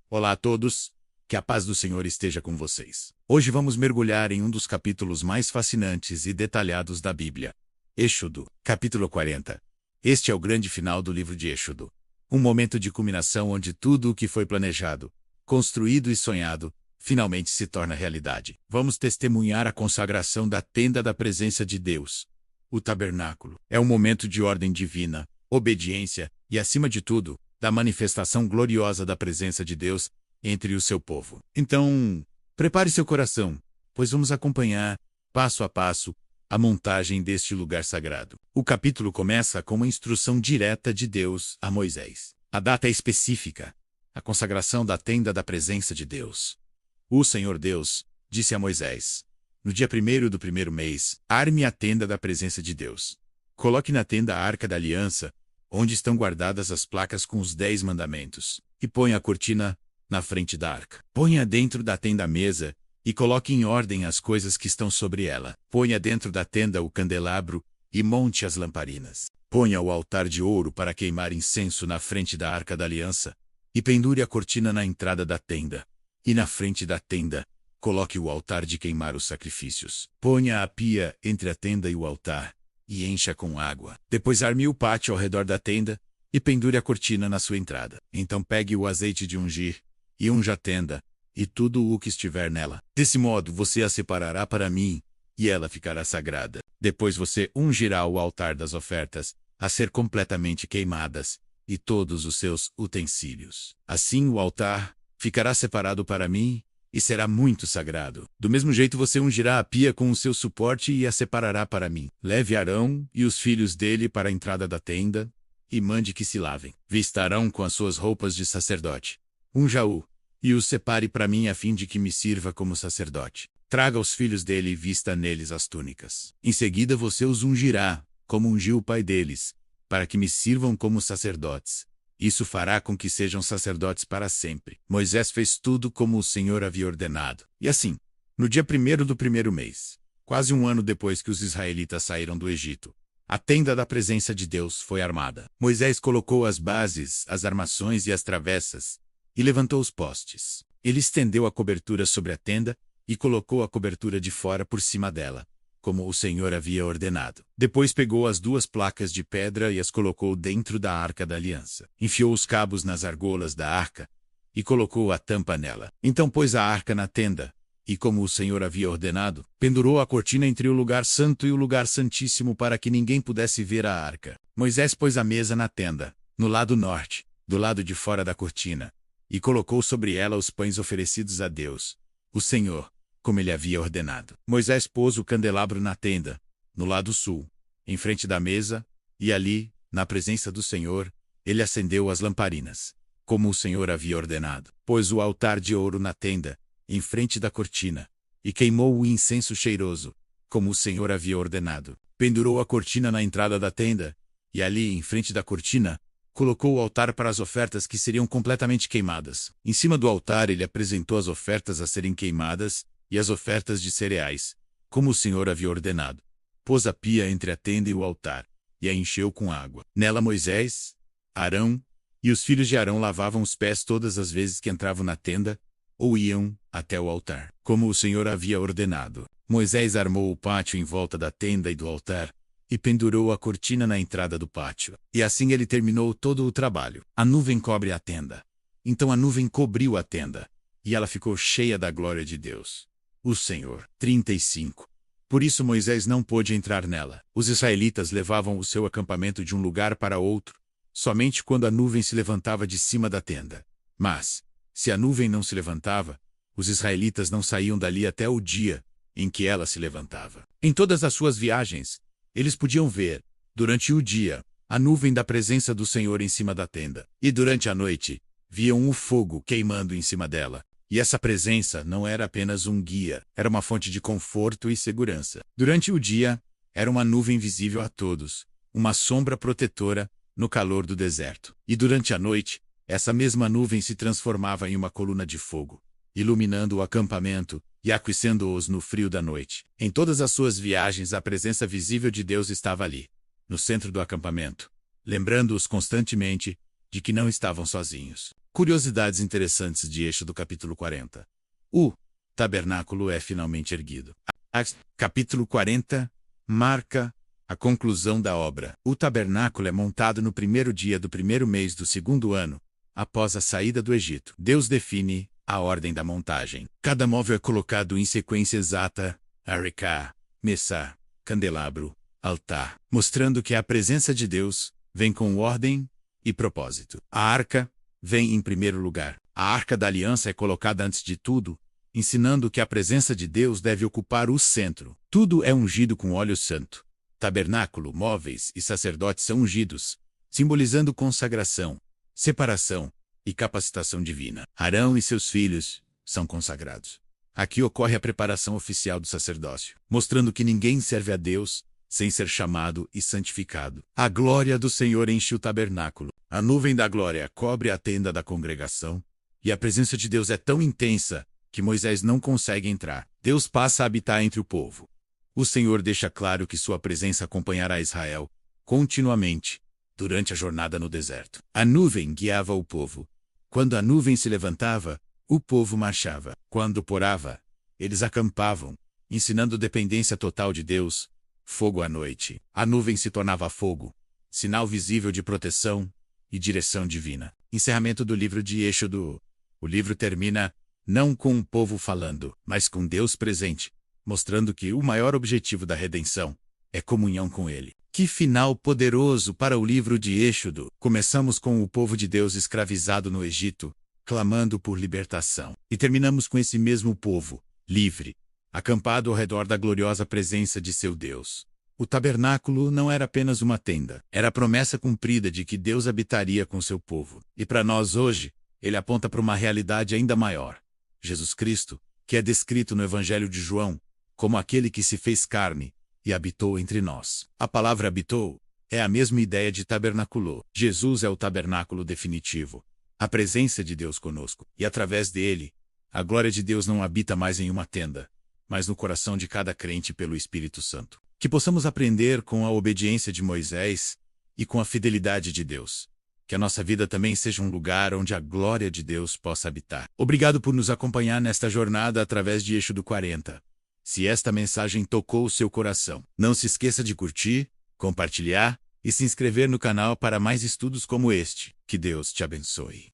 Olá a todos, que a paz do Senhor esteja com vocês. Hoje vamos mergulhar em um dos capítulos mais fascinantes e detalhados da Bíblia. Êxodo, capítulo 40. Este é o grande final do livro de Êxodo. Um momento de culminação onde tudo o que foi planejado, construído e sonhado, finalmente se torna realidade. Vamos testemunhar a consagração da tenda da presença de Deus. O tabernáculo é um momento de ordem divina, obediência e, acima de tudo, da manifestação gloriosa da presença de Deus entre o seu povo. Então, prepare seu coração, pois vamos acompanhar, passo a passo, a montagem deste lugar sagrado. O capítulo começa com uma instrução direta de Deus a Moisés. A data é específica, a consagração da tenda da presença de Deus. O Senhor Deus disse a Moisés: no dia 1º do primeiro mês, arme a tenda da presença de Deus. Coloque na tenda a arca da aliança, onde estão guardadas as placas com os 10 mandamentos, e ponha a cortina na frente da arca. Ponha dentro da tenda a mesa, e coloque em ordem as coisas que estão sobre ela. Ponha dentro da tenda o candelabro, e monte as lamparinas. Ponha o altar de ouro para queimar incenso na frente da arca da aliança, e pendure a cortina na entrada da tenda. E na frente da tenda, coloque o altar de queimar os sacrifícios. Ponha a pia entre a tenda e o altar, e encha com água. Depois arme o pátio ao redor da tenda, e pendure a cortina na sua entrada. Então pegue o azeite de ungir, e unja a tenda, e tudo o que estiver nela. Desse modo você a separará para mim, e ela ficará sagrada. Depois você ungirá o altar das ofertas, a ser completamente queimadas, e todos os seus utensílios. Assim o altar ficará separado para mim, e será muito sagrado. Do mesmo jeito você ungirá a pia com o seu suporte e a separará para mim. Leve Arão e os filhos dele para a entrada da tenda, e mande que se lavem. Vista Arão com as suas roupas de sacerdote. Unja-o, e o separe para mim a fim de que me sirva como sacerdote. Traga os filhos dele e vista neles as túnicas. Em seguida você os ungirá, como ungiu o pai deles, para que me sirvam como sacerdotes. Isso fará com que sejam sacerdotes para sempre. Moisés fez tudo como o Senhor havia ordenado. E assim, no dia 1º do primeiro mês, quase um ano depois que os israelitas saíram do Egito, a tenda da presença de Deus foi armada. Moisés colocou as bases, as armações e as travessas, e levantou os postes. Ele estendeu a cobertura sobre a tenda, e colocou a cobertura de fora por cima dela, como o Senhor havia ordenado. Depois pegou as 2 placas de pedra e as colocou dentro da arca da aliança. Enfiou os cabos nas argolas da arca, e colocou a tampa nela. Então pôs a arca na tenda, e como o Senhor havia ordenado, pendurou a cortina entre o lugar santo e o lugar santíssimo para que ninguém pudesse ver a arca. Moisés pôs a mesa na tenda, no lado norte, do lado de fora da cortina, e colocou sobre ela os pães oferecidos a Deus, o Senhor, como ele havia ordenado. Moisés pôs o candelabro na tenda, no lado sul, em frente da mesa, e ali, na presença do Senhor, ele acendeu as lamparinas, como o Senhor havia ordenado. Pôs o altar de ouro na tenda, em frente da cortina, e queimou o incenso cheiroso, como o Senhor havia ordenado. Pendurou a cortina na entrada da tenda, e ali, em frente da cortina, colocou o altar para as ofertas que seriam completamente queimadas. Em cima do altar ele apresentou as ofertas a serem queimadas, e as ofertas de cereais, como o Senhor havia ordenado. Pôs a pia entre a tenda e o altar, e a encheu com água. Nela Moisés, Arão e os filhos de Arão lavavam os pés todas as vezes que entravam na tenda, ou iam até o altar, como o Senhor havia ordenado. Moisés armou o pátio em volta da tenda e do altar, e pendurou a cortina na entrada do pátio. E assim ele terminou todo o trabalho. A nuvem cobre a tenda. Então a nuvem cobriu a tenda, e ela ficou cheia da glória de Deus, o Senhor. 35. Por isso Moisés não pôde entrar nela. Os israelitas levavam o seu acampamento de um lugar para outro, somente quando a nuvem se levantava de cima da tenda. Mas, se a nuvem não se levantava, os israelitas não saíam dali até o dia em que ela se levantava. Em todas as suas viagens, eles podiam ver, durante o dia, a nuvem da presença do Senhor em cima da tenda. E durante a noite, viam o fogo queimando em cima dela. E essa presença não era apenas um guia, era uma fonte de conforto e segurança. Durante o dia, era uma nuvem visível a todos, uma sombra protetora no calor do deserto. E durante a noite, essa mesma nuvem se transformava em uma coluna de fogo, iluminando o acampamento e aquecendo-os no frio da noite. Em todas as suas viagens, a presença visível de Deus estava ali, no centro do acampamento, lembrando-os constantemente de que não estavam sozinhos. Curiosidades interessantes de Êxodo capítulo 40. O tabernáculo é finalmente erguido. Capítulo 40 marca a conclusão da obra. O tabernáculo é montado no primeiro dia do primeiro mês do segundo ano, após a saída do Egito. Deus define a ordem da montagem. Cada móvel é colocado em sequência exata: arca, mesa, candelabro, altar, mostrando que a presença de Deus vem com ordem e propósito. A arca vem em primeiro lugar. A arca da aliança é colocada antes de tudo, ensinando que a presença de Deus deve ocupar o centro. Tudo é ungido com óleo santo. Tabernáculo, móveis e sacerdotes são ungidos, simbolizando consagração, separação e capacitação divina. Arão e seus filhos são consagrados. Aqui ocorre a preparação oficial do sacerdócio, mostrando que ninguém serve a Deus sem ser chamado e santificado. A glória do Senhor enche o tabernáculo. A nuvem da glória cobre a tenda da congregação, e a presença de Deus é tão intensa que Moisés não consegue entrar. Deus passa a habitar entre o povo. O Senhor deixa claro que sua presença acompanhará Israel continuamente durante a jornada no deserto. A nuvem guiava o povo. Quando a nuvem se levantava, o povo marchava. Quando porava, eles acampavam, ensinando dependência total de Deus. Fogo à noite. A nuvem se tornava fogo, sinal visível de proteção e direção divina. Encerramento do livro de Êxodo. O livro termina não com o povo falando, mas com Deus presente, mostrando que o maior objetivo da redenção é comunhão com Ele. Que final poderoso para o livro de Êxodo! Começamos com o povo de Deus escravizado no Egito, clamando por libertação. E terminamos com esse mesmo povo, livre, acampado ao redor da gloriosa presença de seu Deus. O tabernáculo não era apenas uma tenda, era a promessa cumprida de que Deus habitaria com seu povo. E para nós hoje, ele aponta para uma realidade ainda maior. Jesus Cristo, que é descrito no Evangelho de João como aquele que se fez carne e habitou entre nós. A palavra habitou é a mesma ideia de tabernaculou. Jesus é o tabernáculo definitivo, a presença de Deus conosco. E através dele, a glória de Deus não habita mais em uma tenda, mas no coração de cada crente pelo Espírito Santo. Que possamos aprender com a obediência de Moisés e com a fidelidade de Deus. Que a nossa vida também seja um lugar onde a glória de Deus possa habitar. Obrigado por nos acompanhar nesta jornada através de Êxodo 40. Se esta mensagem tocou o seu coração, não se esqueça de curtir, compartilhar e se inscrever no canal para mais estudos como este. Que Deus te abençoe.